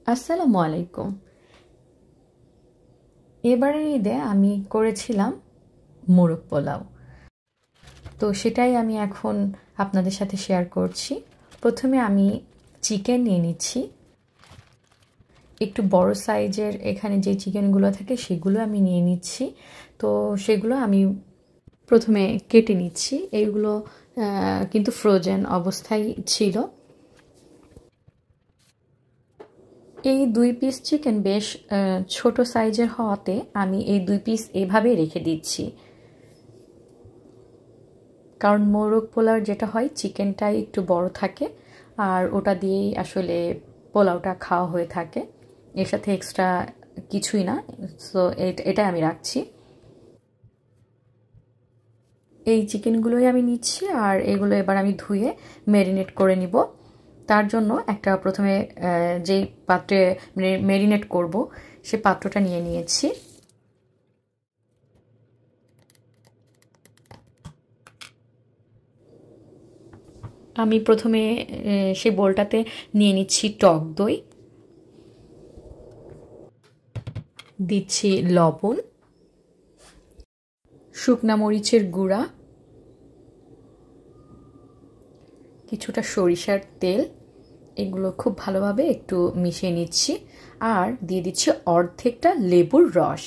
আসসালামু আলাইকুম। এবারের ঈদে আমি করেছিলাম মোরগ পোলাও। তো সেটাই আমি এখন আপনাদের সাথে শেয়ার করছি। প্রথমে আমি চিকেন নিয়ে নিচ্ছি। একটু বড় সাইজের এখানে যে চিকেনগুলো থাকে সেগুলো আমি নিয়ে নিচ্ছি। তো সেগুলো আমি প্রথমে কেটে নিচ্ছি। এইগুলো কিন্তু ফ্রোজেন অবস্থায় ছিল। এই 2 পিস চিকেন বেশ ছোট সাইজের হওয়াতে আমি এই 2 পিস এভাবেই রেখে দিচ্ছি। কারণ মোরগ পোলাওর যেটা হয় চিকেনটাই একটু বড় থাকে আর ওটা দিয়েই আসলে পোলাওটা খাওয়া হয়ে থাকে, এর সাথে এক্সট্রা কিছুই না। সো এটা আমি রাখছি। এই চিকেনগুলোই আমি নিচ্ছি আর এগুলো এবার আমি ধুয়ে ম্যারিনেট করে নিব। তার জন্য একটা প্রথমে যেই পাত্রে ম্যারিনেট করব সে পাত্রটা নিয়ে নিয়েছি। আমি প্রথমে সেই বোলটাতে নিয়ে নিচ্ছি টক দই, দিচ্ছি লবণ, শুকনা মরিচের গুঁড়া, কিছুটা সরিষার তেল। এগুলো খুব ভালোভাবে একটু মিশিয়ে নিচ্ছি আর দিয়ে দিচ্ছি অর্ধেকটা লেবুর রস।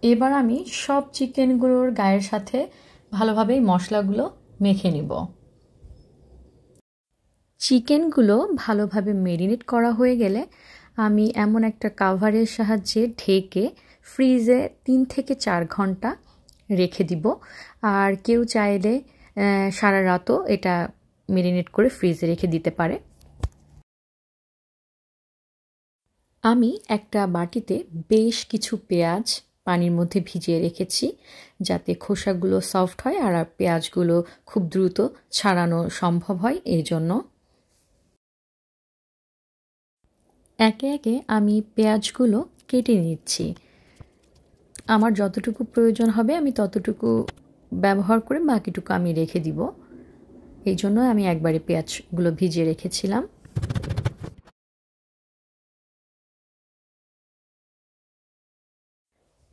এবার আমি সব চিকেনগুলোর গায়ের সাথে ভালোভাবে মশলাগুলো মেখে নিব। চিকেনগুলো ভালোভাবে ম্যারিনেট করা হয়ে গেলে আমি এমন একটা কাভারের সাহায্যে ঢেকে ফ্রিজে 3 থেকে 4 ঘন্টা রেখে দিব। আর কেউ চাইলে সারা রাতও এটা ম্যারিনেট করে ফ্রিজে রেখে দিতে পারে। আমি একটা বাটিতে বেশ কিছু পেঁয়াজ পানির মধ্যে ভিজিয়ে রেখেছি যাতে খোসাগুলো সফট হয় আর পেঁয়াজগুলো খুব দ্রুত ছাড়ানো সম্ভব হয়। এই জন্য একে একে আমি পেঁয়াজগুলো কেটে নিচ্ছি। আমার যতটুকু প্রয়োজন হবে আমি ততটুকু ব্যবহার করে বাকিটুকু আমি রেখে দিব। এই জন্য আমি একবারে পেঁয়াজগুলো ভিজিয়ে রেখেছিলাম।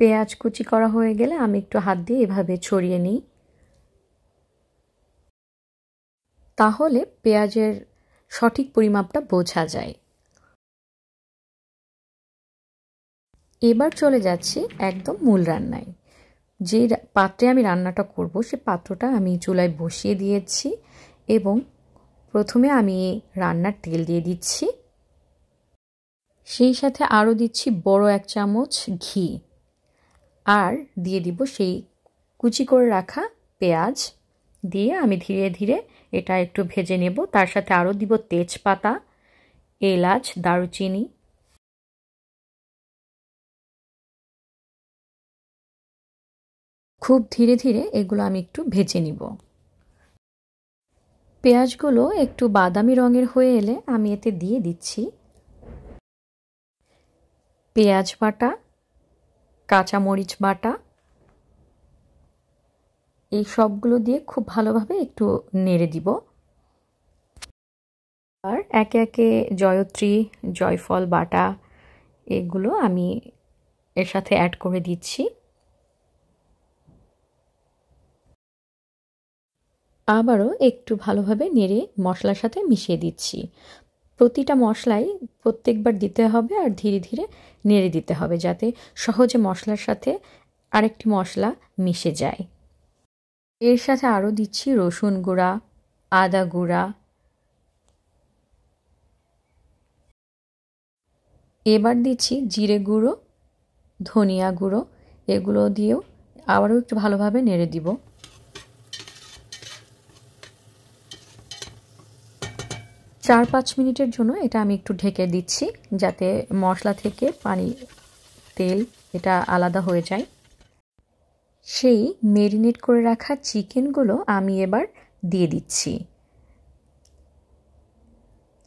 পেঁয়াজ কুচি করা হয়ে গেলে আমি একটু হাত দিয়ে এভাবে ছড়িয়ে নিই, তাহলে পেঁয়াজের সঠিক পরিমাপটা বোঝা যায়। এবার চলে যাচ্ছি একদম মূল রান্নায়। যে পাত্রে আমি রান্নাটা করব সে পাত্রটা আমি চুলায় বসিয়ে দিয়েছি এবং প্রথমে আমি রান্নার তেল দিয়ে দিচ্ছি, সেই সাথে আরও দিচ্ছি বড় 1 চামচ ঘি আর দিয়ে দিব সেই কুচি করে রাখা পেঁয়াজ। দিয়ে আমি ধীরে ধীরে এটা একটু ভেজে নেব। তার সাথে আরও দিব তেজপাতা, এলাচ, দারুচিনি। খুব ধীরে ধীরে এগুলো আমি একটু ভেজে নিব। পেঁয়াজগুলো একটু বাদামি রঙের হয়ে এলে আমি এতে দিয়ে দিচ্ছি পেঁয়াজ বাটা, কাঁচামরিচ বাটা। এই সবগুলো দিয়ে খুব ভালোভাবে একটু নেড়ে দিব। আর একে একে জয়ত্রী, জয়ফল বাটা এগুলো আমি এর সাথে অ্যাড করে দিচ্ছি। আবারও একটু ভালোভাবে নেড়ে মশলার সাথে মিশিয়ে দিচ্ছি। প্রতিটা মশলাই প্রত্যেকবার দিতে হবে আর ধীরে ধীরে নেড়ে দিতে হবে যাতে সহজে মশলার সাথে আরেকটি মশলা মিশে যায়। এর সাথে আরও দিচ্ছি রসুন গুঁড়া, আদা গুঁড়া। এবার দিচ্ছি জিরে গুঁড়ো, ধনিয়া গুঁড়ো। এগুলো দিয়েও আবারও একটু ভালোভাবে নেড়ে দিব। 4-5 মিনিটের জন্য এটা আমি একটু ঢেকে দিচ্ছি যাতে মশলা থেকে পানি, তেল এটা আলাদা হয়ে যায়। সেই ম্যারিনেট করে রাখা চিকেনগুলো আমি এবার দিয়ে দিচ্ছি।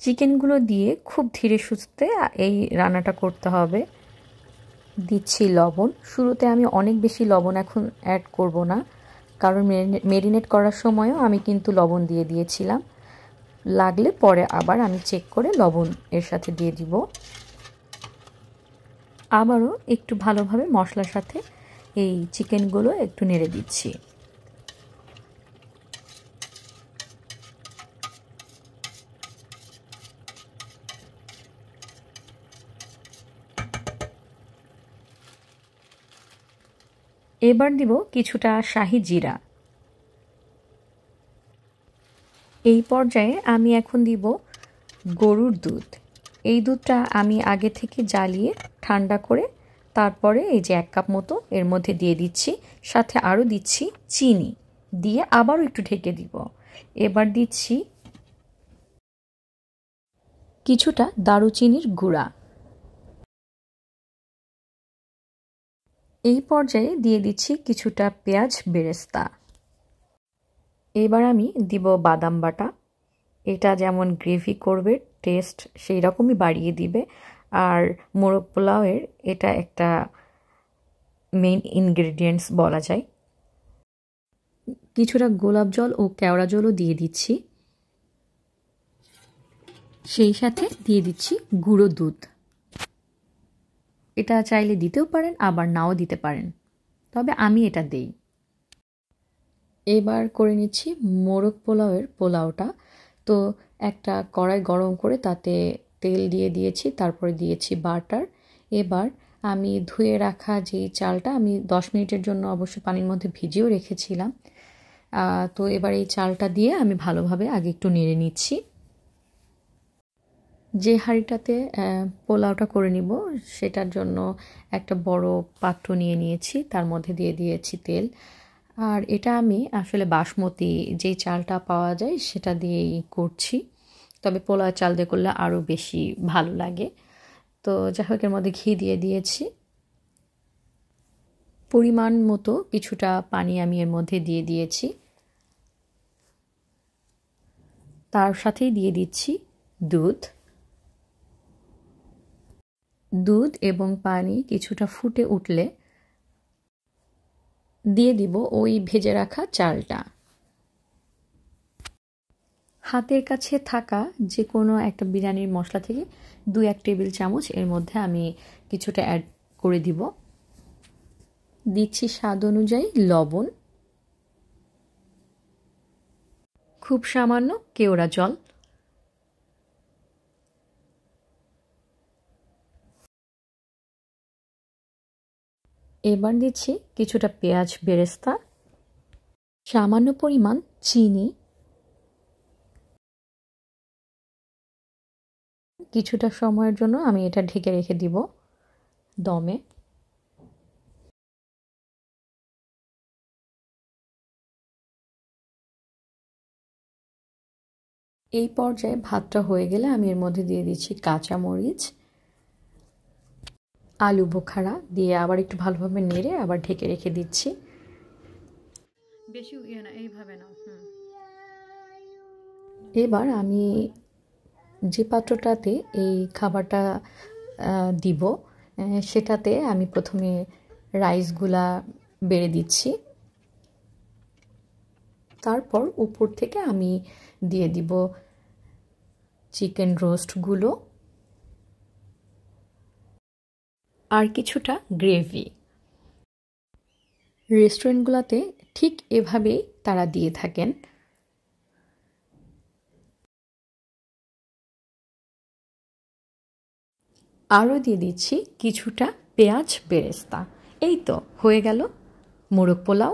চিকেনগুলো দিয়ে খুব ধীরে সুস্থে এই রান্নাটা করতে হবে। দিচ্ছি লবণ। শুরুতে আমি অনেক বেশি লবণ এখন অ্যাড করব না, কারণ ম্যারিনেট করার সময়ও আমি কিন্তু লবণ দিয়ে দিয়েছিলাম। লাগলে পরে আবার আমি চেক করে লবণ এর সাথে দিয়ে দিব। আবারও একটু ভালোভাবে মশলার সাথে এই চিকেনগুলো একটু নেড়ে দিচ্ছি। এবার দিব কিছুটা শাহি জিরা। এই পর্যায়ে আমি এখন দিব গরুর দুধ। এই দুধটা আমি আগে থেকে জ্বালিয়ে ঠান্ডা করে তারপরে এই যে 1 কাপ মতো এর মধ্যে দিয়ে দিচ্ছি, সাথে আরও দিচ্ছি চিনি, দিয়ে আবারও একটু ঢেকে দিব। এবার দিচ্ছি কিছুটা দারুচিনির গুঁড়া। এই পর্যায়ে দিয়ে দিচ্ছি কিছুটা পেঁয়াজ বেরেস্তা। এবার আমি দিব বাদাম বাটা। এটা যেমন গ্রেভি করবে, টেস্ট সেই রকমই বাড়িয়ে দিবে। আর মোরগ পোলাওয়ের এটা একটা মেইন ইনগ্রেডিয়েন্টস বলা যায়। কিছুটা গোলাপ জল ও কেওড়া জলও দিয়ে দিচ্ছি, সেই সাথে দিয়ে দিচ্ছি গুঁড়ো দুধ। এটা চাইলে দিতেও পারেন, আবার নাও দিতে পারেন, তবে আমি এটা দেই। এবার করে নিচ্ছি মোরগ পোলাওয়ের পোলাওটা। তো একটা কড়াই গরম করে তাতে তেল দিয়ে দিয়েছি, তারপরে দিয়েছি বাটার। এবার আমি ধুয়ে রাখা যেই চালটা আমি 10 মিনিটের জন্য অবশ্য পানির মধ্যে ভিজিয়েও রেখেছিলাম, তো এবার এই চালটা দিয়ে আমি ভালোভাবে আগে একটু নেড়ে নিচ্ছি। যে হাঁড়িটাতে পোলাওটা করে নিব সেটার জন্য একটা বড় পাত্র নিয়ে নিয়েছি, তার মধ্যে দিয়ে দিয়েছি তেল। আর এটা আমি আসলে বাসমতি যে চালটা পাওয়া যায় সেটা দিয়েই করছি, তবে পোলাও চাল দিয়ে করলে আরও বেশি ভালো লাগে। তো যাই হোক, এর মধ্যে ঘি দিয়ে দিয়েছি, পরিমাণ মতো কিছুটা পানি আমি এর মধ্যে দিয়ে দিয়েছি। তার সাথেই দিয়ে দিচ্ছি দুধ। দুধ এবং পানি কিছুটা ফুটে উঠলে দিয়ে দিব ওই ভেজে রাখা চালটা। হাতের কাছে থাকা যে কোনো একটা বিরিয়ানির মশলা থেকে 2-1 টেবিল চামচ এর মধ্যে আমি কিছুটা অ্যাড করে দিব। দিচ্ছি স্বাদ অনুযায়ী লবণ, খুব সামান্য কেওড়া জল। এবার দিচ্ছি কিছুটা পেঁয়াজ বেরেস্তা, সামান্য পরিমাণ চিনি, কিছুটা সময়ের জন্য আমি এটা ঢেকে রেখে দিব দমে। এই পর্যায়ে ভাতটা হয়ে গেলে আমি এর মধ্যে দিয়ে দিচ্ছি কাঁচামরিচ, আলু বোখারা দিয়ে আবার একটু ভালোভাবে নেড়ে আবার ঢেকে রেখে দিচ্ছি। বেশি না, এইভাবে না। এবার আমি যে পাত্রটাতে এই খাবারটা দিব সেটাতে আমি প্রথমে রাইসগুলা বেড়ে দিচ্ছি, তারপর উপর থেকে আমি দিয়ে দিব চিকেন রোস্টগুলো আর কিছুটা গ্রেভি। রেস্টুরেন্টগুলোতে ঠিক এভাবেই তারা দিয়ে থাকেন। আরও দিয়ে দিচ্ছি কিছুটা পেঁয়াজ বেরেস্তা। এই তো হয়ে গেল মোরগ পোলাও।